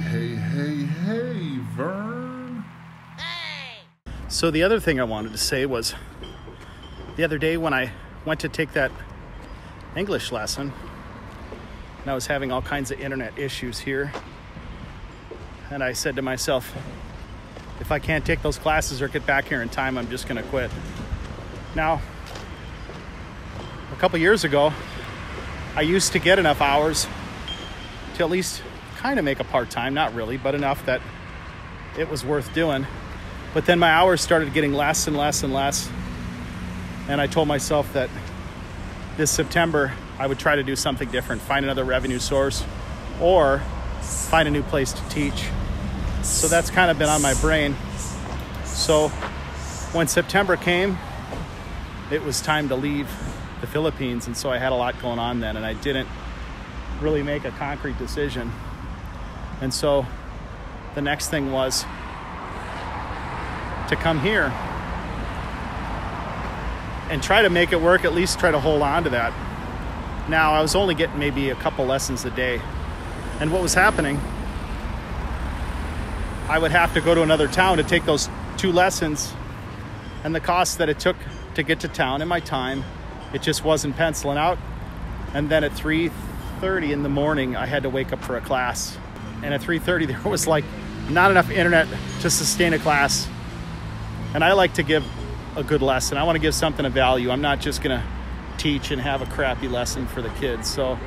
Hey, Vern. So the other thing I wanted to say was the other day when I went to take that English lesson and I was having all kinds of internet issues here, and I said to myself, if I can't take those classes or get back here in time, I'm just going to quit. Now, a couple years ago, I used to get enough hours to at least kind of make a part-time, not really, but enough that it was worth doing. But then my hours started getting less and less and less. And I told myself that this September, I would try to do something different, find another revenue source, or find a new place to teach. So that's kind of been on my brain. So when September came, it was time to leave the Philippines. And so I had a lot going on then, and I didn't really make a concrete decision. And so the next thing was to come here and try to make it work, at least try to hold on to that. Now, I was only getting maybe a couple lessons a day. And what was happening, I would have to go to another town to take those 2 lessons, and the cost that it took to get to town and my time, it just wasn't penciling out. And then at 3:30 in the morning, I had to wake up for a class. And at 3:30, there was like not enough internet to sustain a class. And I like to give a good lesson. I want to give something of value. I'm not just going to teach and have a crappy lesson for the kids. So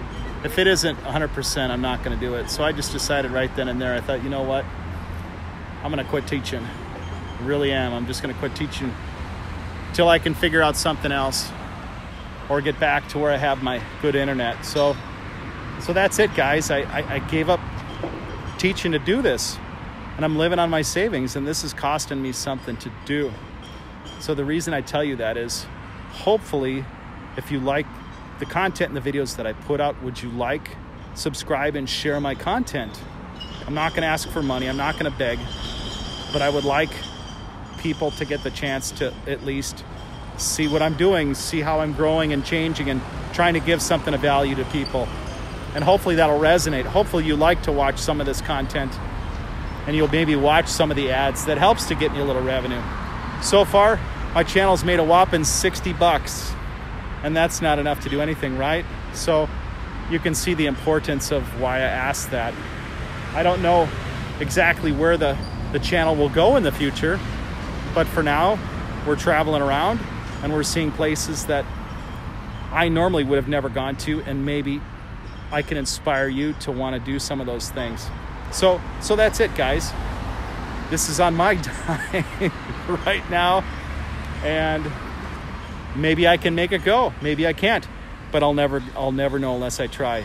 if it isn't 100%, I'm not going to do it. So I just decided right then and there, I thought, you know what? I'm going to quit teaching. I really am. I'm just going to quit teaching till I can figure out something else or get back to where I have my good internet. So that's it, guys. I gave up teaching to do this, and I'm living on my savings, and this is costing me something to do. So the reason I tell you that is, hopefully, if you like the content and the videos that I put out, would you like, subscribe, and share my content? I'm not going to ask for money. I'm not going to beg, but I would like people to get the chance to at least see what I'm doing, see how I'm growing and changing and trying to give something of value to people. And hopefully that'll resonate. Hopefully you like to watch some of this content, and you'll maybe watch some of the ads. That helps to get me a little revenue. So far, my channel's made a whopping $60, and that's not enough to do anything, right? So you can see the importance of why I asked that. I don't know exactly where the channel will go in the future, but for now, we're traveling around and we're seeing places that I normally would have never gone to, and maybe I can inspire you to want to do some of those things. So that's it, guys. This is on my time right now, and maybe I can make it go. Maybe I can't, but I'll never know unless I try,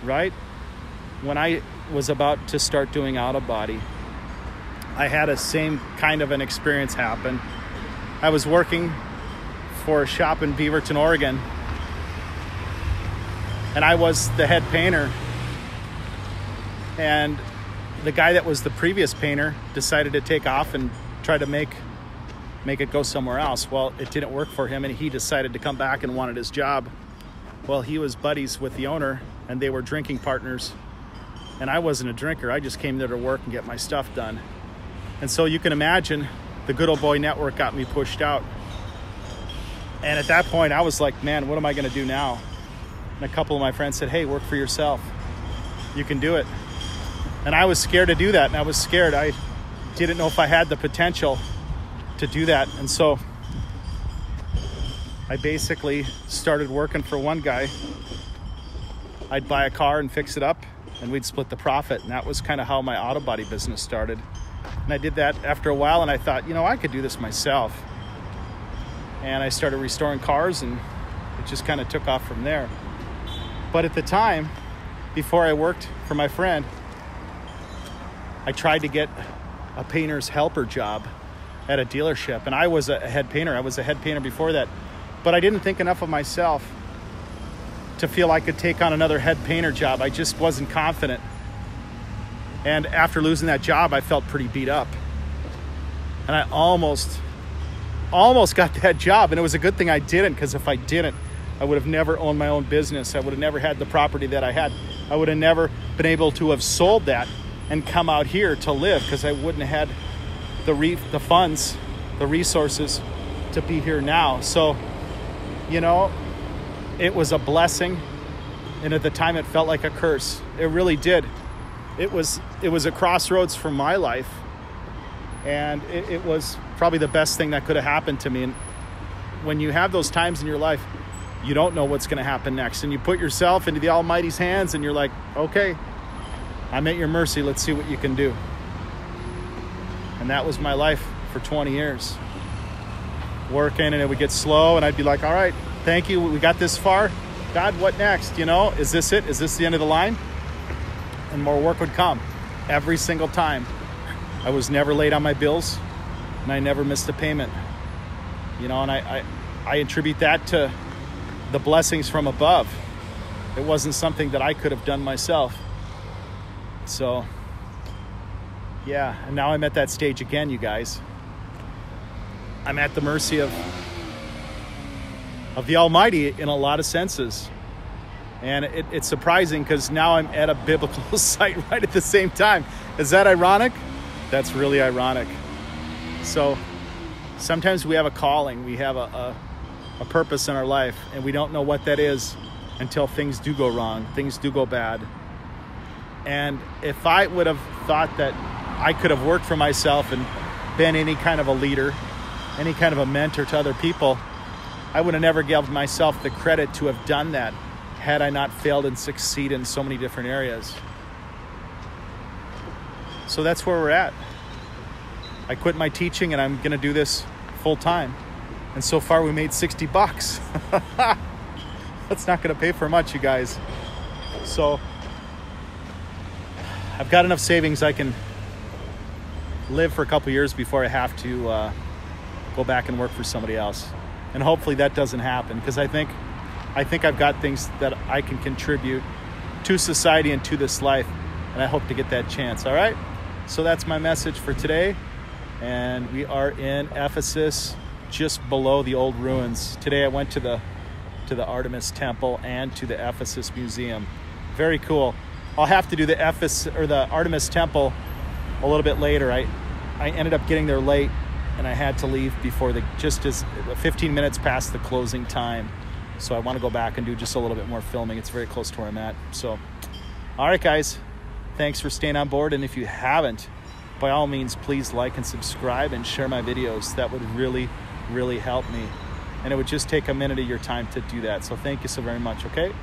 right? When I was about to start doing out of body, I had a same kind of an experience happen. I was working for a shop in Beaverton, Oregon, and I was the head painter. And the guy that was the previous painter decided to take off and try to make it go somewhere else. Well, it didn't work for him, and he decided to come back and wanted his job. Well, he was buddies with the owner, and they were drinking partners. And I wasn't a drinker. I just came there to work and get my stuff done. And so you can imagine the good old boy network got me pushed out. And at that point, I was like, man, what am I going to do now? And a couple of my friends said, hey, work for yourself. You can do it. And I was scared to do that. And I was scared. I didn't know if I had the potential to do that. And so I basically started working for one guy. I'd buy a car and fix it up, and we'd split the profit. And that was kind of how my auto body business started. And I did that after a while, and I thought, you know, I could do this myself. And I started restoring cars, and it just kind of took off from there. But at the time, before I worked for my friend, I tried to get a painter's helper job at a dealership. And I was a head painter. I was a head painter before that. But I didn't think enough of myself to feel I could take on another head painter job. I just wasn't confident. And after losing that job, I felt pretty beat up. And I almost got that job. And it was a good thing I didn't, because if I didn't, I would have never owned my own business. I would have never had the property that I had. I would have never been able to have sold that and come out here to live, because I wouldn't have had the funds, the resources to be here now. So, you know, it was a blessing, and at the time it felt like a curse. It really did. It was a crossroads for my life, and it was probably the best thing that could have happened to me. And when you have those times in your life, you don't know what's going to happen next, and you put yourself into the Almighty's hands, and you're like, okay, I'm at your mercy. Let's see what you can do. And that was my life for 20 years. Working, and it would get slow, and I'd be like, all right, thank you. We got this far. God, what next? You know, is this it? Is this the end of the line? And more work would come every single time. I was never late on my bills, and I never missed a payment. You know, and I attribute that to the blessings from above. It wasn't something that I could have done myself. So, yeah, and now I'm at that stage again, you guys. I'm at the mercy of the Almighty in a lot of senses. And it's surprising, because now I'm at a biblical site right at the same time. Is that ironic? That's really ironic. So sometimes we have a calling, we have a purpose in our life, and we don't know what that is until things do go wrong, things do go bad. And if I would have thought that I could have worked for myself and been any kind of a leader, any kind of a mentor to other people, I would have never given myself the credit to have done that had I not failed and succeeded in so many different areas. So that's where we're at. I quit my teaching, and I'm going to do this full time. And so far we made $60. That's not going to pay for much, you guys. So I've got enough savings I can live for a couple years before I have to go back and work for somebody else. And hopefully that doesn't happen, because I think I've got things that I can contribute to society and to this life, and I hope to get that chance. All right? So that's my message for today. And we are in Ephesus, just below the old ruins. Today I went to the Artemis Temple and to the Ephesus Museum. Very cool. I'll have to do the Artemis Temple a little bit later. I ended up getting there late, and I had to leave before just as 15 minutes past the closing time. So I want to go back and do just a little bit more filming. It's very close to where I'm at. So, all right, guys, thanks for staying on board. And if you haven't, by all means, please like and subscribe and share my videos. That would really, really help me. And it would just take a minute of your time to do that. So thank you so very much, okay?